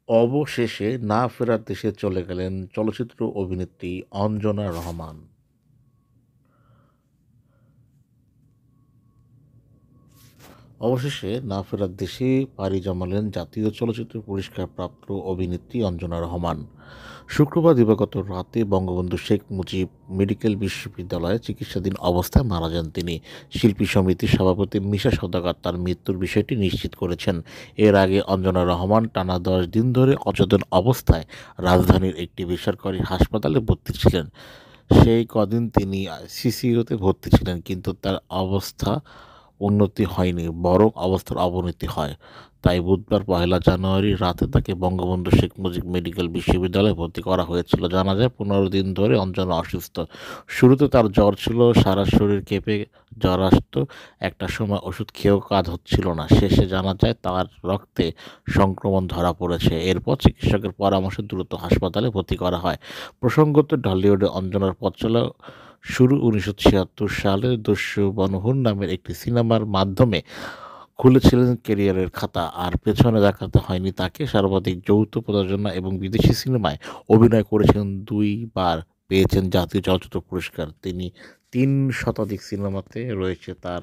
অবশেষে না ফেরার দেশে চলে গেলেন চলচ্চিত্র অভিনেত্রী অঞ্জনা রহমান। অবশেষে না ফেরার দেশে পাড়ি জমালেন জাতীয় চলচ্চিত্র পুরস্কারপ্রাপ্ত অভিনেত্রী অঞ্জনা রহমান। শুক্রবার দিবাগত রাতে বঙ্গবন্ধু শেখ মুজিব মেডিকেল বিশ্ববিদ্যালয়ে চিকিৎসাধীন অবস্থায় মারা যান তিনি। শিল্পী সমিতির সভাপতি মিশা সওদাগর তার মৃত্যুর বিষয়টি নিশ্চিত করেছেন। এর আগে অঞ্জনা রহমান টানা 10 দিন ধরে অচেতন অবস্থায় রাজধানীর একটি বেসরকারি হাসপাতালে ভর্তি ছিলেন। সেই কদিন তিনি সিসিইউতে ভর্তি ছিলেন, কিন্তু তার অবস্থা উন্নতি হয়নি, বরং অবস্থার অবনতি হয়। তাই বুধবার ১লা জানুয়ারি রাতে তাকে বঙ্গবন্ধু শেখ মুজিব মেডিকেল বিশ্ববিদ্যালয়ে ভর্তি করা হয়েছিল। জানা যায় ১৫ দিন ধরে অঞ্জনা অসুস্থ। শুরুতে তার জ্বর ছিল, সারা শরীর কেঁপে জ্বর আসত। একটা সময় ওষুধ খেয়েও কাজ হচ্ছিল না। শেষে জানা যায় তার রক্তে সংক্রমণ ধরা পড়েছে। এরপর চিকিৎসকের পরামর্শে দ্রুত হাসপাতালে ভর্তি করা হয়। প্রসঙ্গত, ঢালিউডে অঞ্জনার পথ চলা শুরু ১৯৭৬ সালে দস্যু বনহুর নামের একটি সিনেমার মাধ্যমে খুলেছিলেন ক্যারিয়ারের খাতা। আর পেছনে দেখাতে হয়নি তাকে। সর্বাধিক যৌথ প্রযোজনা এবং বিদেশি সিনেমায় অভিনয় করেছেন ২ বার, পেয়েছেন জাতীয় চলচ্চিত্র পুরস্কার। তিনি ৩ শতাধিক সিনেমাতে রয়েছে তার